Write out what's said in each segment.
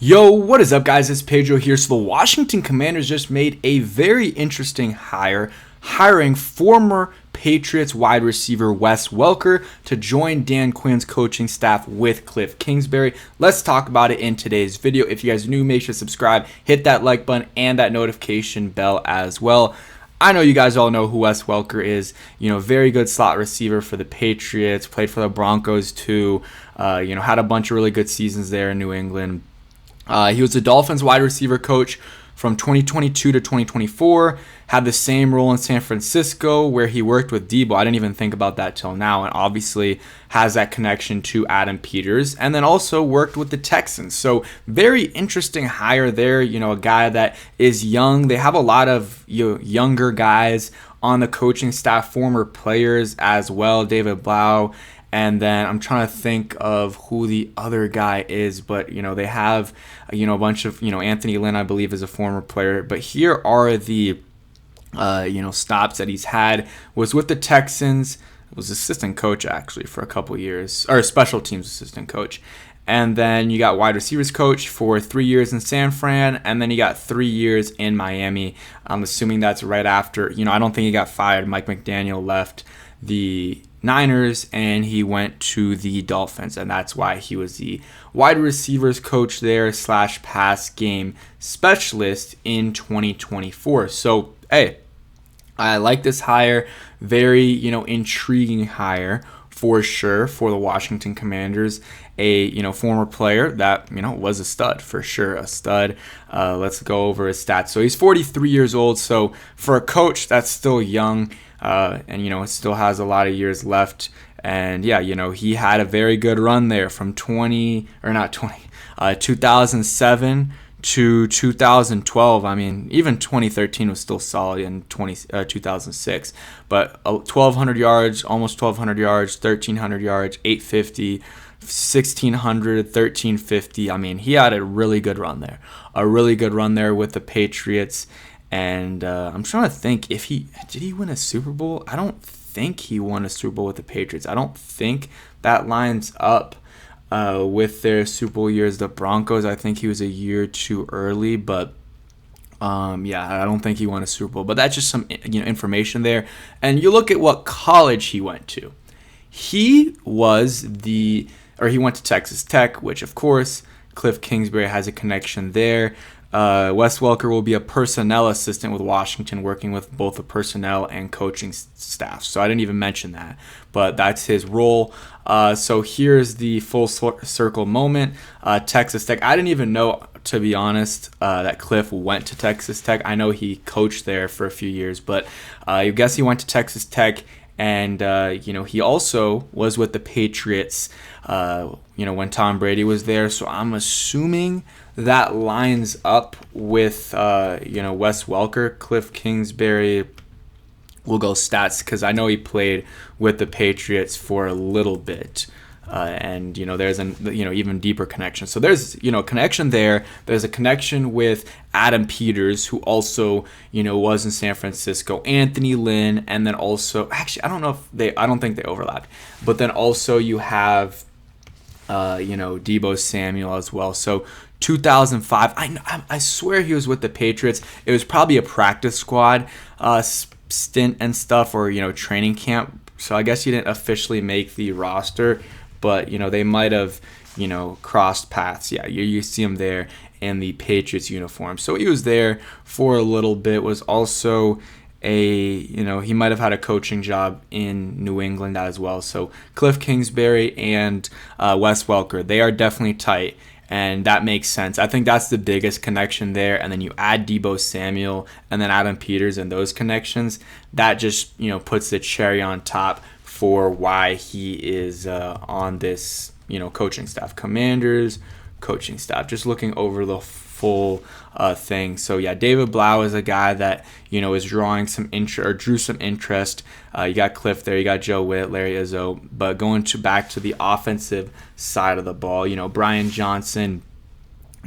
Yo, what is up, guys? It's Pedro here. So the Washington Commanders just made a very interesting hire, hiring former Patriots wide receiver Wes Welker to join Dan Quinn's coaching staff with Cliff Kingsbury. Let's talk about it in today's video. If you guys are new, make sure to subscribe, hit that like button, and that notification bell as well. I know you guys all know who Wes Welker is. Very good slot receiver for the Patriots, played for the Broncos too. Had a bunch of really good seasons there in New England. He was the Dolphins wide receiver coach from 2022 to 2024, had the same role in San Francisco where he worked with Deebo. I didn't even think about that till now, and obviously has that connection to Adam Peters, and then also worked with the Texans. So very interesting hire there, a guy that is young. They have a lot of younger guys on the coaching staff, former players as well, David Blau. And then I'm trying to think of who the other guy is, but they have a bunch of Anthony Lynn, I believe, is a former player. But here are the stops that he's had. Was with the Texans, was assistant coach actually for a couple years, or special teams assistant coach. And then you got wide receivers coach for 3 years in San Fran, and then you got 3 years in Miami. I'm assuming that's right after. I don't think he got fired. Mike McDaniel left the Niners and he went to the Dolphins, and that's why he was the wide receivers coach there / pass game specialist in 2024. So hey, I like this hire. Very intriguing hire for sure for the Washington Commanders. A former player that was a stud for sure, a stud. Let's go over his stats. So he's 43 years old. So for a coach, that's still young. And still has a lot of years left. And yeah, he had a very good run there from 2007 to 2012. I mean, even 2013 was still solid in 2006. But 1,200 yards, almost 1,200 yards, 1,300 yards, 850, 1,600, 1,350. I mean, he had a really good run there. A really good run there with the Patriots. And I'm trying to think if did he win a Super Bowl? I don't think he won a Super Bowl with the Patriots. I don't think that lines up with their Super Bowl years. The Broncos, I think he was a year too early, but I don't think he won a Super Bowl. But that's just some information there. And you look at what college he went to. He went to Texas Tech, which of course Cliff Kingsbury has a connection there. Wes Welker will be a personnel assistant with Washington, working with both the personnel and coaching staff. So I didn't even mention that, but that's his role. So here's the full circle moment. Texas Tech. I didn't even know, to be honest, that Cliff went to Texas Tech. I know he coached there for a few years, but I guess he went to Texas Tech. And, he also was with the Patriots, when Tom Brady was there. So I'm assuming that lines up with, Wes Welker. Cliff Kingsbury, will go stats because I know he played with the Patriots for a little bit. And there's an even deeper connection. So there's connection there. There's a connection with Adam Peters, who also was in San Francisco. Anthony Lynn, and then also actually I don't think they overlap. But then also you have Deebo Samuel as well. So 2005. I swear he was with the Patriots. It was probably a practice squad stint and stuff, or training camp. So I guess he didn't officially make the roster. But, they might have, crossed paths. Yeah, you see him there in the Patriots uniform. So he was there for a little bit, was also he might have had a coaching job in New England as well. So Cliff Kingsbury and Wes Welker, they are definitely tight. And that makes sense. I think that's the biggest connection there. And then you add Deebo Samuel and then Adam Peters and those connections. That just, puts the cherry on top for why he is on this, coaching staff. Commanders, coaching staff. Just looking over the full thing. So yeah, David Blau is a guy that is drawing some interest, or drew some interest. You got Cliff there, you got Joe Witt, Larry Izzo. But going back to the offensive side of the ball, Brian Johnson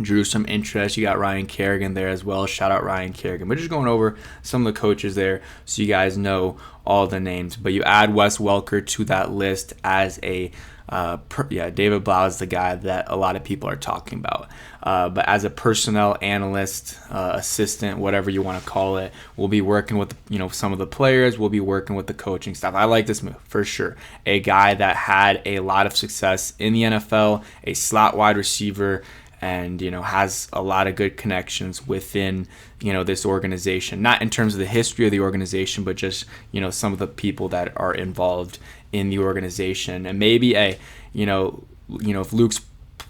drew some interest. You got Ryan Kerrigan there as well. Shout out Ryan Kerrigan. But just going over some of the coaches there so you guys know all the names. But you add Wes Welker to that list as a David Blau is the guy that a lot of people are talking about. But as a personnel analyst, assistant, whatever you want to call it, we'll be working with some of the players. We'll be working with the coaching staff. I like this move for sure. A guy that had a lot of success in the NFL, a slot wide receiver, and has a lot of good connections within this organization. Not in terms of the history of the organization, but just some of the people that are involved in the organization. And maybe if Luke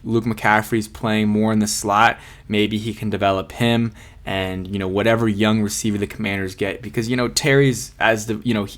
McCaffrey's playing more in the slot, maybe he can develop him and whatever young receiver the Commanders get, because Terry's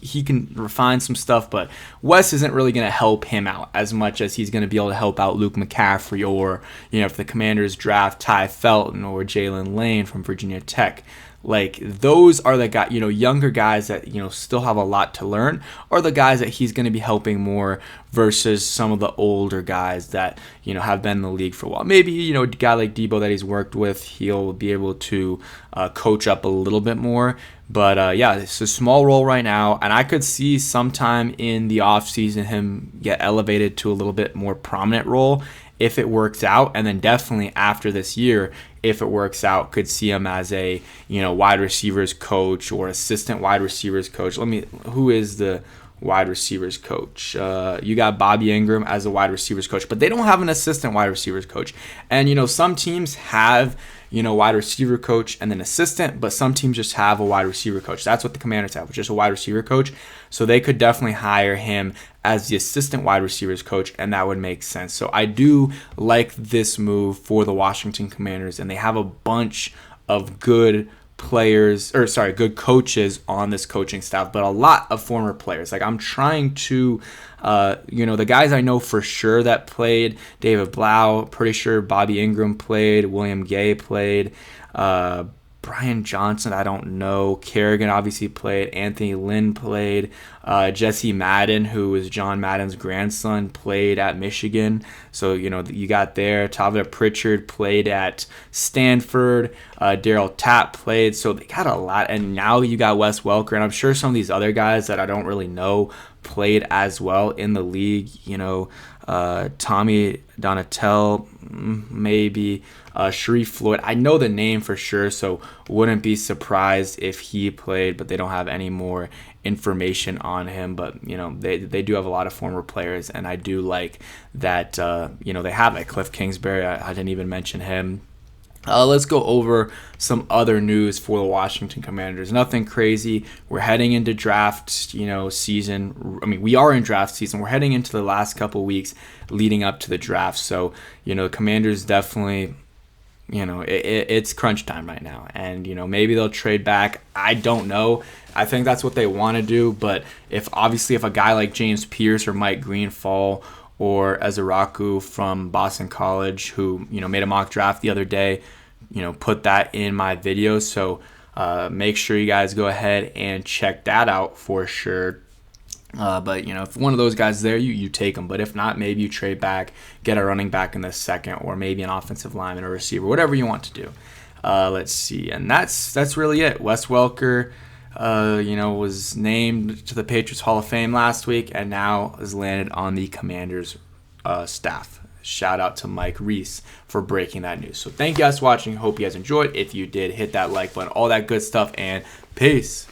he can refine some stuff, but Wes isn't really going to help him out as much as he's going to be able to help out Luke McCaffrey, or if the Commanders draft Ty Felton or Jalen Lane from Virginia Tech. Like, those are the guys, younger guys that, still have a lot to learn, are the guys that he's going to be helping more versus some of the older guys that, have been in the league for a while. Maybe, a guy like Deebo that he's worked with, he'll be able to coach up a little bit more. But, it's a small role right now, and I could see sometime in the offseason him get elevated to a little bit more prominent role if it works out, and then definitely after this year, if it works out, could see him as a wide receivers coach or assistant wide receivers coach. Who is the wide receivers coach? You got Bobby Ingram as a wide receivers coach, but they don't have an assistant wide receivers coach. And some teams have wide receiver coach and then assistant, but some teams just have a wide receiver coach. That's what the Commanders have, just a wide receiver coach. So they could definitely hire him as the assistant wide receivers coach, and that would make sense. So I do like this move for the Washington Commanders, and they have a bunch of good coaches on this coaching staff, but a lot of former players. Like, I'm trying to, the guys I know for sure that played: David Blau, pretty sure Bobby Ingram played, William Gay played, Brian Johnson, I don't know, Kerrigan obviously played, Anthony Lynn played, Jesse Madden, who is John Madden's grandson, played at Michigan. So, you got there. Tavia Pritchard played at Stanford. Daryl Tapp played. So they got a lot. And now you got Wes Welker. And I'm sure some of these other guys that I don't really know played as well in the league. Tommy Donatel, maybe. Sharif Floyd, I know the name for sure, so wouldn't be surprised if he played, but they don't have any more information on him. But they do have a lot of former players, and I do like that they have like Cliff Kingsbury. I didn't even mention him. Let's go over some other news for the Washington Commanders. Nothing crazy. We're heading into draft, season. I mean, we are in draft season. We're heading into the last couple weeks leading up to the draft. So, the Commanders definitely, it's crunch time right now. And, maybe they'll trade back. I don't know. I think that's what they want to do. But if a guy like James Pierce or Mike Green fall, or Ezaraku from Boston College, who, made a mock draft the other day, put that in my video. So make sure you guys go ahead and check that out for sure. But, if one of those guys is there, you take them. But if not, maybe you trade back, get a running back in the second, or maybe an offensive lineman or receiver, whatever you want to do. Let's see. And that's really it. Wes Welker, was named to the Patriots Hall of Fame last week, and now has landed on the Commanders staff. Shout out to Mike Reese for breaking that news. So thank you guys for watching. Hope you guys enjoyed. If you did, hit that like button, all that good stuff, and peace.